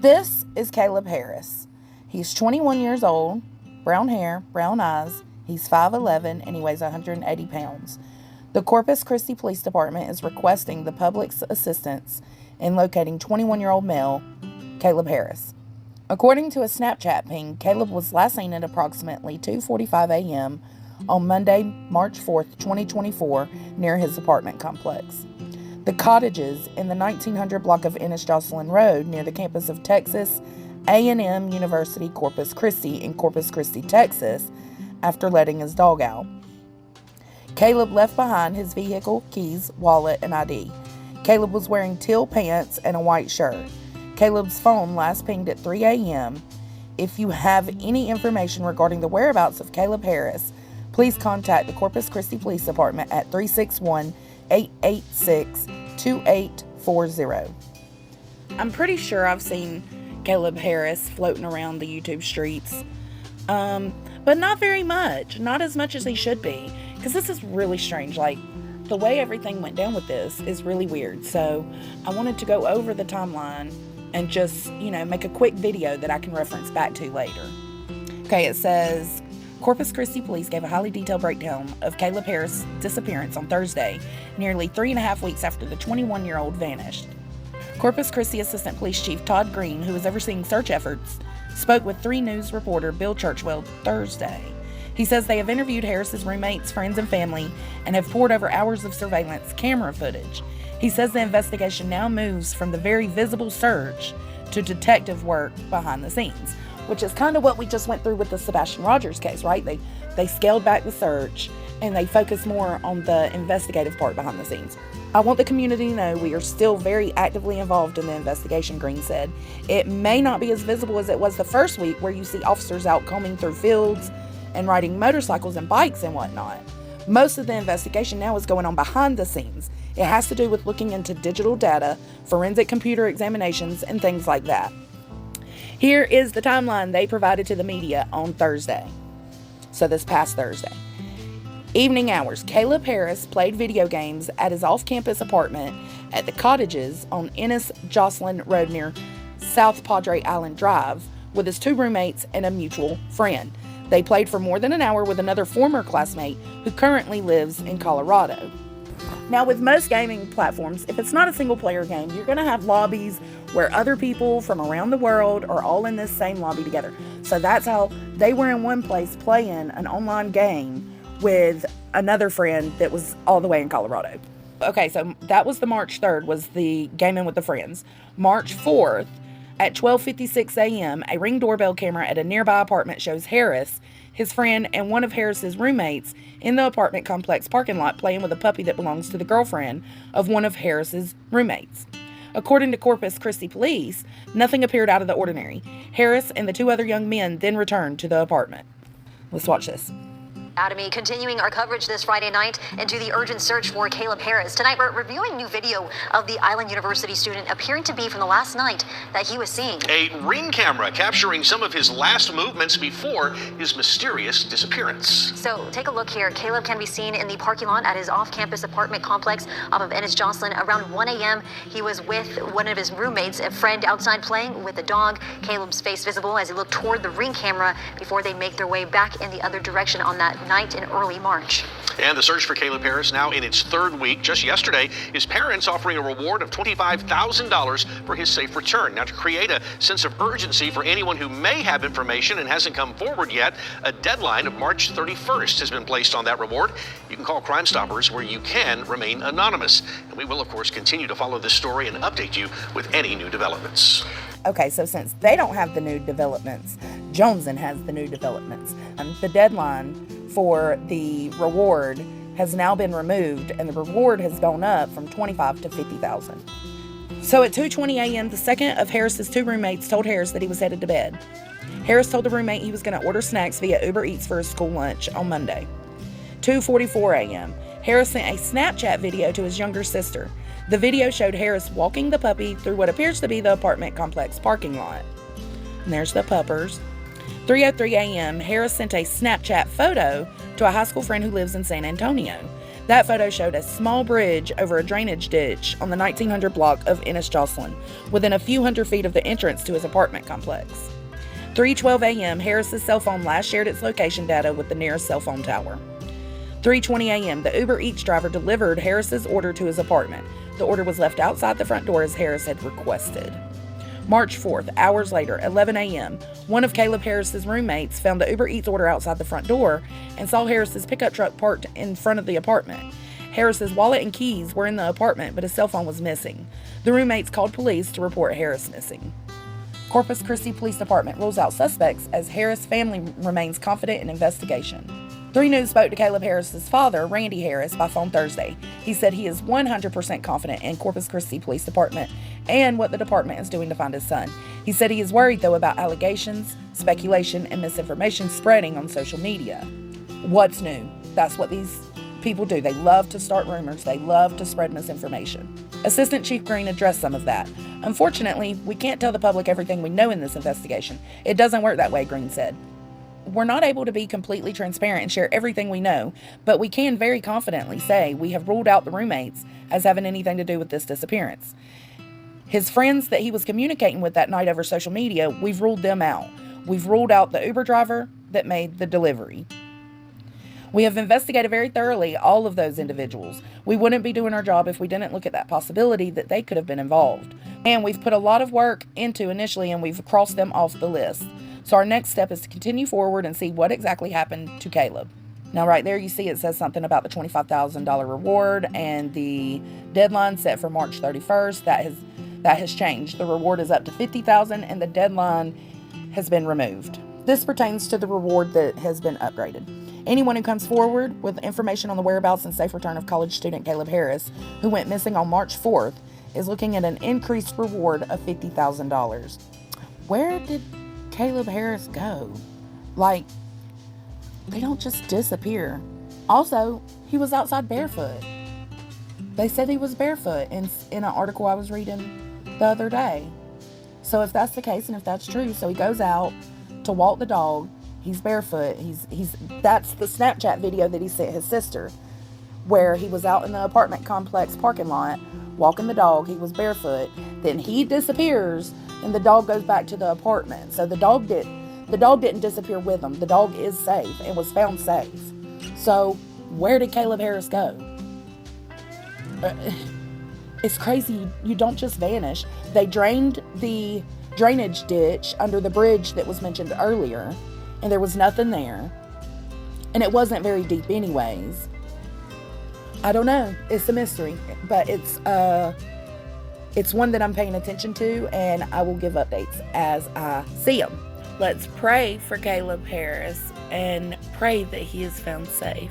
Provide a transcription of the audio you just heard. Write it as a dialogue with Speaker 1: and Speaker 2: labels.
Speaker 1: This is Caleb Harris. He's 21 years old, brown hair, brown eyes. He's 5'11", and he weighs 180 pounds. The Corpus Christi Police Department is requesting the public's assistance in locating 21-year-old male Caleb Harris. According to a Snapchat ping, Caleb was last seen at approximately 2:45 a.m. on Monday, March 4th, 2024, near his apartment complex. The cottages in the 1900 block of Ennis Jocelyn Road near the campus of Texas A&M University Corpus Christi in Corpus Christi, Texas, after letting his dog out. Caleb left behind his vehicle, keys, wallet, and ID. Caleb was wearing teal pants and a white shirt. Caleb's phone last pinged at 3 a.m. If you have any information regarding the whereabouts of Caleb Harris, please contact the Corpus Christi Police Department at 361-886-2840. I'm pretty sure I've seen Caleb Harris floating around the YouTube streets, but not very much. Not as much as he should be, because this is really strange. Like, the way everything went down with this is really weird. So I wanted to go over the timeline and just, make a quick video that I can reference back to later. Okay, it says, Corpus Christi police gave a highly detailed breakdown of Caleb Harris' disappearance on Thursday, nearly 3.5 weeks after the 21-year-old vanished. Corpus Christi Assistant Police Chief Todd Green, who is overseeing search efforts, spoke with 3 News reporter Bill Churchwell Thursday. He says they have interviewed Harris's roommates, friends, and family and have poured over hours of surveillance camera footage. He says the investigation now moves from the very visible search to detective work behind the scenes, which is kind of what we just went through with the Sebastian Rogers case, right? They scaled back the search and they focused more on the investigative part behind the scenes. I want the community to know we are still very actively involved in the investigation, Green said. It may not be as visible as it was the first week, where you see officers out combing through fields and riding motorcycles and bikes and whatnot. Most of the investigation now is going on behind the scenes. It has to do with looking into digital data, forensic computer examinations, and things like that. Here is the timeline they provided to the media on Thursday. So this past Thursday. Evening hours, Caleb Harris played video games at his off-campus apartment at the cottages on Ennis Jocelyn Road near South Padre Island Drive with his 2 roommates and a mutual friend. They played for more than an hour with another former classmate who currently lives in Colorado. Now, with most gaming platforms, if it's not a single-player game, you're going to have lobbies where other people from around the world are all in this same lobby together. So that's how they were in one place playing an online game with another friend that was all the way in Colorado. Okay, so that was the March 3rd, was the gaming with the friends. March 4th, at 12:56 a.m., a Ring doorbell camera at a nearby apartment shows Harris, his friend, and one of Harris's roommates in the apartment complex parking lot playing with a puppy that belongs to the girlfriend of one of Harris's roommates. According to Corpus Christi police, nothing appeared out of the ordinary. Harris and the 2 other young men then returned to the apartment. Let's watch this.
Speaker 2: Academy, continuing our coverage this Friday night into the urgent search for Caleb Harris. Tonight, we're reviewing new video of the Island University student appearing to be from the last night that he was seeing.
Speaker 3: A Ring camera capturing some of his last movements before his mysterious disappearance.
Speaker 2: So take a look here. Caleb can be seen in the parking lot at his off-campus apartment complex off of Ennis Jocelyn around 1 a.m. He was with one of his roommates, a friend, outside playing with a dog. Caleb's face visible as he looked toward the Ring camera before they make their way back in the other direction on that night in early March.
Speaker 3: And the search for Caleb Harris now in its 3rd week. Just yesterday, his parents offering a reward of $25,000 for his safe return. Now, to create a sense of urgency for anyone who may have information and hasn't come forward yet, a deadline of March 31st has been placed on that reward. You can call Crime Stoppers, where you can remain anonymous. And we will, of course, continue to follow this story and update you with any new developments.
Speaker 1: Okay, so since they don't have the new developments, Joneson has the new developments. The deadline for the reward has now been removed, and the reward has gone up from $25,000 to $50,000. So at 2:20 a.m., the second of Harris's 2 roommates told Harris that he was headed to bed. Harris told the roommate he was going to order snacks via Uber Eats for his school lunch on Monday. 2:44 a.m., Harris sent a Snapchat video to his younger sister. The video showed Harris walking the puppy through what appears to be the apartment complex parking lot. And there's the puppers. 3:03 a.m., Harris sent a Snapchat photo to a high school friend who lives in San Antonio. That photo showed a small bridge over a drainage ditch on the 1900 block of Ennis Jocelyn, within a few hundred feet of the entrance to his apartment complex. 3:12 a.m., Harris's cell phone last shared its location data with the nearest cell phone tower. 3:20 a.m., the Uber Eats driver delivered Harris's order to his apartment. The order was left outside the front door as Harris had requested. March 4th, hours later, 11 a.m., one of Caleb Harris's roommates found the Uber Eats order outside the front door and saw Harris's pickup truck parked in front of the apartment. Harris's wallet and keys were in the apartment, but his cell phone was missing. The roommates called police to report Harris missing. Corpus Christi Police Department rules out suspects as Harris family remains confident in investigation. 3 News spoke to Caleb Harris's father, Randy Harris, by phone Thursday. He said he is 100% confident in Corpus Christi Police Department and what the department is doing to find his son. He said he is worried, though, about allegations, speculation, and misinformation spreading on social media. What's new? That's what these people do. They love to start rumors. They love to spread misinformation. Assistant Chief Green addressed some of that. Unfortunately, we can't tell the public everything we know in this investigation. It doesn't work that way, Green said. We're not able to be completely transparent and share everything we know, but we can very confidently say we have ruled out the roommates as having anything to do with this disappearance. His friends that he was communicating with that night over social media, we've ruled them out. We've ruled out the Uber driver that made the delivery. We have investigated very thoroughly all of those individuals. We wouldn't be doing our job if we didn't look at that possibility that they could have been involved. And we've put a lot of work into initially, and we've crossed them off the list. So our next step is to continue forward and see what exactly happened to Caleb. Now right there you see it says something about the $25,000 reward and the deadline set for March 31st. That has changed. The reward is up to $50,000 and the deadline has been removed. This pertains to the reward that has been upgraded. Anyone who comes forward with information on the whereabouts and safe return of college student Caleb Harris, who went missing on March 4th, is looking at an increased reward of $50,000. Where did Caleb Harris go? Like, they don't just disappear. Also, he was outside barefoot. They said he was barefoot in an article I was reading the other day. So if that's the case and if that's true, so he goes out to walk the dog. He's barefoot. That's the Snapchat video that he sent his sister, where he was out in the apartment complex parking lot walking the dog. He was barefoot. Then he disappears and the dog goes back to the apartment. So the dog didn't disappear with him. The dog is safe and was found safe. So where did Caleb Harris go? It's crazy. You don't just vanish. They drained the drainage ditch under the bridge that was mentioned earlier, and there was nothing there. And it wasn't very deep anyways. I don't know. It's a mystery, but it's one that I'm paying attention to, and I will give updates as I see them.
Speaker 4: Let's pray for Caleb Harris and pray that he is found safe.